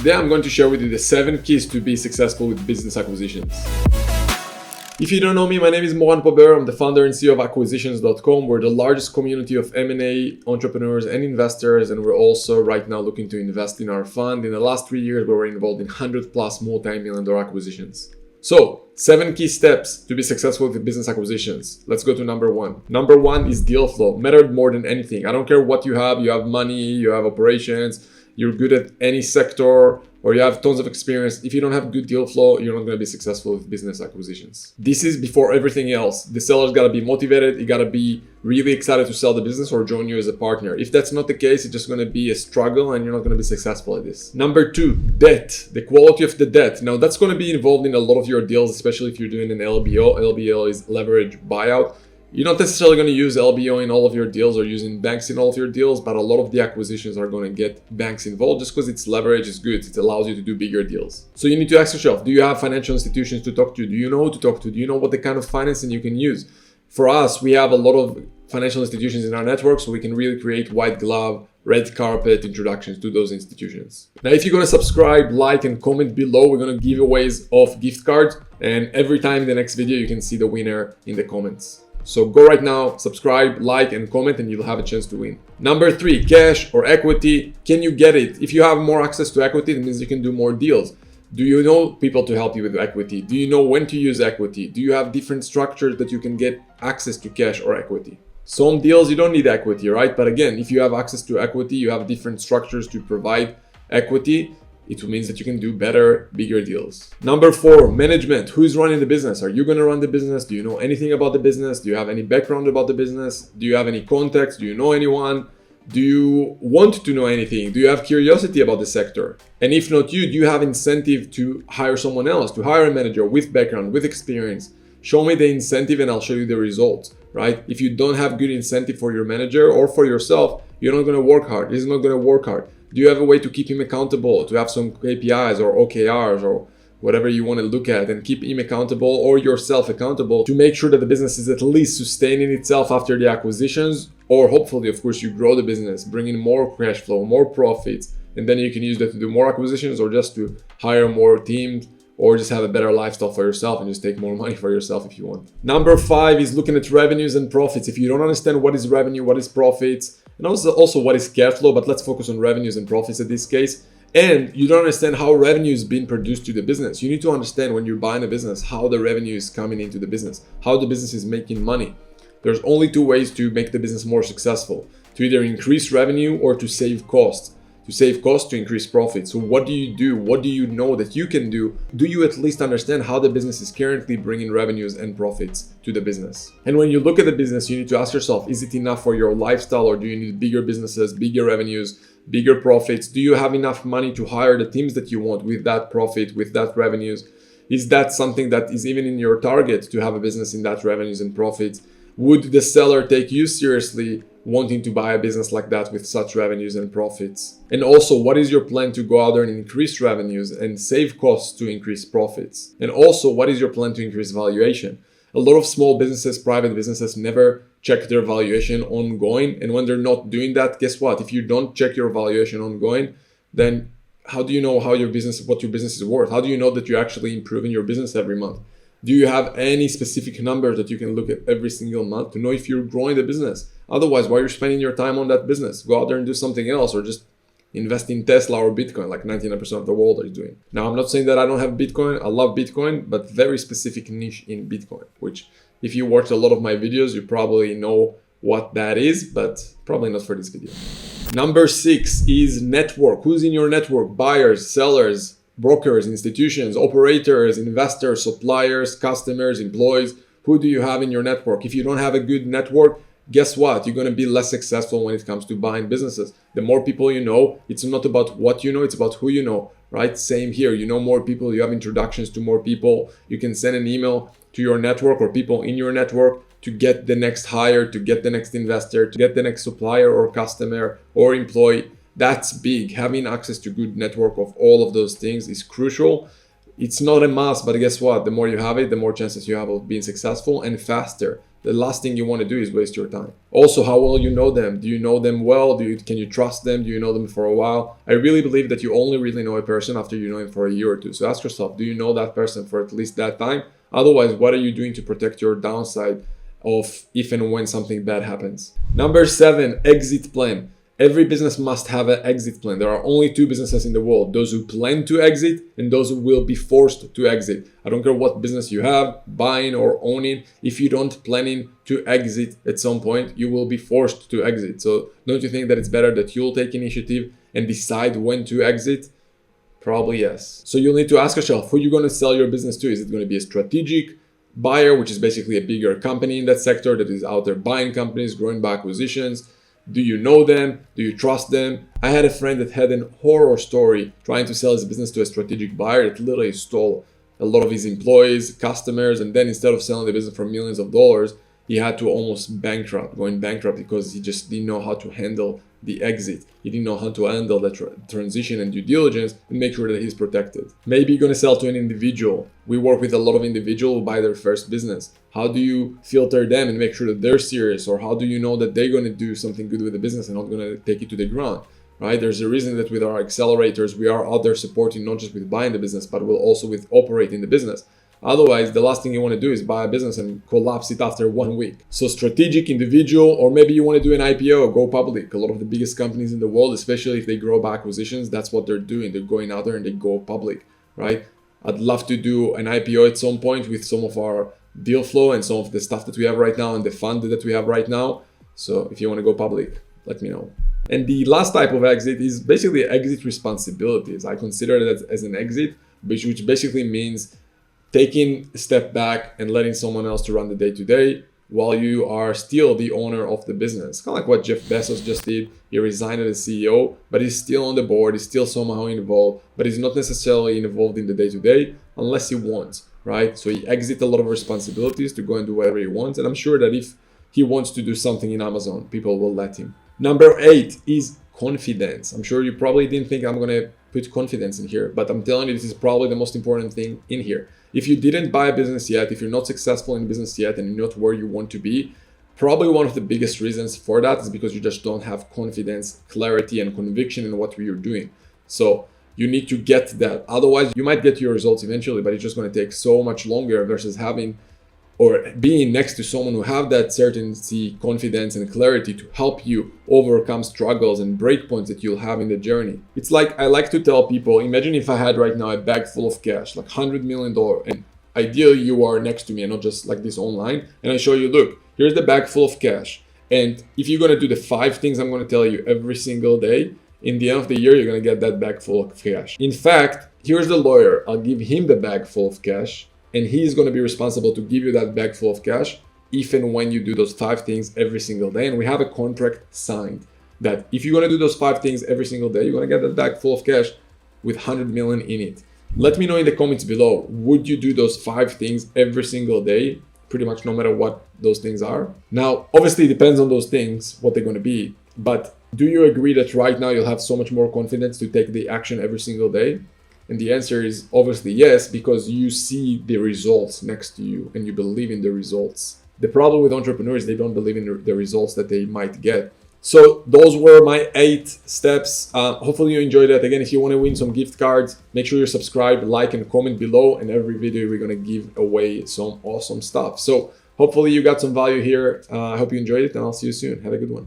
Today I'm going to share with you the 7 keys to be successful with business acquisitions. If you don't know me, my name is Moran Pober. I'm the founder and CEO of Acquisitions.com. We're the largest community of M&A entrepreneurs and investors, and we're also right now looking to invest in our fund. In the last 3 years, we were involved in 100 plus multi-million-dollar acquisitions. So, 7 key steps to be successful with business acquisitions. Let's go to number 1. Number 1 is deal flow. Mattered more than anything. I don't care what you have money, you have operations, you're good at any sector, or you have tons of experience. If you don't have good deal flow, you're not going to be successful with business acquisitions. This is before everything else. The seller's got to be motivated. You got to be really excited to sell the business or join you as a partner. If that's not the case, it's just going to be a struggle and you're not going to be successful at this. Number 2, debt. The quality of the debt. Now that's going to be involved in a lot of your deals, especially if you're doing an LBO. LBO is leverage buyout. You're not necessarily going to use LBO in all of your deals or using banks in all of your deals, but a lot of the acquisitions are going to get banks involved just because it's leverage, is good. It allows you to do bigger deals. So you need to ask yourself, do you have financial institutions to talk to? Do you know who to talk to? Do you know what the kind of financing you can use? For us, we have a lot of financial institutions in our network, so we can really create white glove, red carpet introductions to those institutions. Now, if you're going to subscribe, like, and comment below, we're going to give giveaways of gift cards. And every time in the next video, you can see the winner in the comments. So go right now, subscribe, like, and comment, and you'll have a chance to win. Number 3, cash or equity. Can you get it? If you have more access to equity, that means you can do more deals. Do you know people to help you with equity? Do you know when to use equity? Do you have different structures that you can get access to cash or equity? Some deals you don't need equity, right? But again, if you have access to equity, you have different structures to provide equity. It means that you can do better, bigger deals. Number 4, management. Who's running the business? Are you going to run the business? Do you know anything about the business? Do you have any background about the business? Do you have any contacts? Do you know anyone? Do you want to know anything? Do you have curiosity about the sector? And if not you, do you have incentive to hire someone else, to hire a manager with background, with experience? Show me the incentive and I'll show you the results, right? If you don't have good incentive for your manager or for yourself, you're not going to work hard. He's not going to work hard. Do you have a way to keep him accountable, to have some KPIs or OKRs or whatever you want to look at and keep him accountable or yourself accountable to make sure that the business is at least sustaining itself after the acquisitions, or hopefully, of course, you grow the business, bring in more cash flow, more profits, and then you can use that to do more acquisitions or just to hire more teams or just have a better lifestyle for yourself and just take more money for yourself if you want. Number 5 is looking at revenues and profits. If you don't understand what is revenue, what is profits, and also what is cash flow, but let's focus on revenues and profits in this case. And you don't understand how revenue is being produced to the business. You need to understand when you're buying a business, how the revenue is coming into the business, how the business is making money. There's only 2 ways to make the business more successful: to either increase revenue or to save costs. To save costs, to increase profit. So what do you do? What do you know that you can do? Do you at least understand how the business is currently bringing revenues and profits to the business? And when you look at the business, you need to ask yourself, is it enough for your lifestyle, or do you need bigger businesses, bigger revenues, bigger profits? Do you have enough money to hire the teams that you want with that profit, with that revenues? Is that something that is even in your target to have a business in that revenues and profits? Would the seller take you seriously wanting to buy a business like that with such revenues and profits? And also, what is your plan to go out there and increase revenues and save costs to increase profits? And also, what is your plan to increase valuation? A lot of small businesses, private businesses, never check their valuation ongoing. And when they're not doing that, guess what? If you don't check your valuation ongoing, then how do you know what your business is worth? How do you know that you're actually improving your business every month? Do you have any specific numbers that you can look at every single month to know if you're growing the business? Otherwise, why are you spending your time on that business? Go out there and do something else, or just invest in Tesla or Bitcoin like 99% of the world are doing. Now, I'm not saying that I don't have Bitcoin. I love Bitcoin, but very specific niche in Bitcoin, which if you watch a lot of my videos, you probably know what that is, but probably not for this video. Number 6 is network. Who's in your network? Buyers, sellers, brokers, institutions, operators, investors, suppliers, customers, employees. Who do you have in your network? If you don't have a good network, guess what? You're going to be less successful when it comes to buying businesses. The more people you know, it's not about what you know, it's about who you know, right? Same here. You know more people, you have introductions to more people. You can send an email to your network or people in your network to get the next hire, to get the next investor, to get the next supplier or customer or employee. That's big. Having access to good network of all of those things is crucial. It's not a must, but guess what? The more you have it, the more chances you have of being successful and faster. the last thing you want to do is waste your time. Also, how well you know them. Do you know them well? Can you trust them? Do you know them for a while? I really believe that you only really know a person after you know him for a year or two. So ask yourself, do you know that person for at least that time? Otherwise, what are you doing to protect your downside of if and when something bad happens? Number 7, exit plan. Every business must have an exit plan. There are only 2 businesses in the world: those who plan to exit and those who will be forced to exit. I don't care what business you have, buying or owning. If you don't planning to exit at some point, you will be forced to exit. So don't you think that it's better that you'll take initiative and decide when to exit? Probably yes. So you'll need to ask yourself, who you're going to sell your business to. Is it going to be a strategic buyer, which is basically a bigger company in that sector that is out there buying companies, growing by acquisitions? Do you know them? Do you trust them? I had a friend that had a horror story trying to sell his business to a strategic buyer that literally stole a lot of his employees, customers, and then instead of selling the business for millions of dollars, he had to almost going bankrupt because he just didn't know how to handle the exit. He didn't know how to handle the transition and due diligence and make sure that he's protected. Maybe you're going to sell to an individual. We work with a lot of individuals who buy their first business. How do you filter them and make sure that they're serious? Or how do you know that they're going to do something good with the business and not going to take it to the ground? Right? There's a reason that with our accelerators, we are out there supporting not just with buying the business, but we'll also with operating the business. Otherwise, the last thing you want to do is buy a business and collapse it after 1 week. So strategic, individual, or maybe you want to do an IPO, go public. A lot of the biggest companies in the world, especially if they grow by acquisitions, that's what they're doing. They're going out there and they go public, right? I'd love to do an IPO at some point with some of our deal flow and some of the stuff that we have right now and the fund that we have right now. So if you want to go public, let me know. And the last type of exit is basically exit responsibilities. I consider that as an exit, which basically means taking a step back and letting someone else to run the day-to-day while you are still the owner of the business. Kind of like what Jeff Bezos just did. He resigned as CEO, but he's still on the board. He's still somehow involved, but he's not necessarily involved in the day-to-day unless he wants, right? So he exits a lot of responsibilities to go and do whatever he wants. And I'm sure that if he wants to do something in Amazon, people will let him. Number 8 is confidence. I'm sure you probably didn't think I'm going to put confidence in here, but I'm telling you, this is probably the most important thing in here. If you didn't buy a business yet, if you're not successful in business yet and you're not where you want to be, probably one of the biggest reasons for that is because you just don't have confidence, clarity, and conviction in what you're doing. So you need to get that. Otherwise, you might get your results eventually, but it's just going to take so much longer versus having or being next to someone who have that certainty, confidence, and clarity to help you overcome struggles and breakpoints that you'll have in the journey. It's like I like to tell people, imagine if I had right now a bag full of cash, like $100 million, and ideally you are next to me and not just like this online, and I show you, look, here's the bag full of cash. And if you're going to do the 5 things I'm going to tell you every single day, in the end of the year, you're going to get that bag full of cash. In fact, here's the lawyer. I'll give him the bag full of cash, and he's going to be responsible to give you that bag full of cash if and when you do those 5 things every single day. And we have a contract signed that if you're going to do those 5 things every single day, you're going to get that bag full of cash with 100 million in it. Let me know in the comments below, would you do those 5 things every single day, pretty much no matter what those things are? Now, obviously it depends on those things, what they're going to be, but do you agree that right now you'll have so much more confidence to take the action every single day? And the answer is obviously yes, because you see the results next to you and you believe in the results. The problem with entrepreneurs, they don't believe in the results that they might get. So those were my 8 steps. Hopefully you enjoyed that. Again, if you want to win some gift cards, make sure you subscribe, like, and comment below. And every video we're going to give away some awesome stuff. So hopefully you got some value here. I hope you enjoyed it, and I'll see you soon. Have a good one.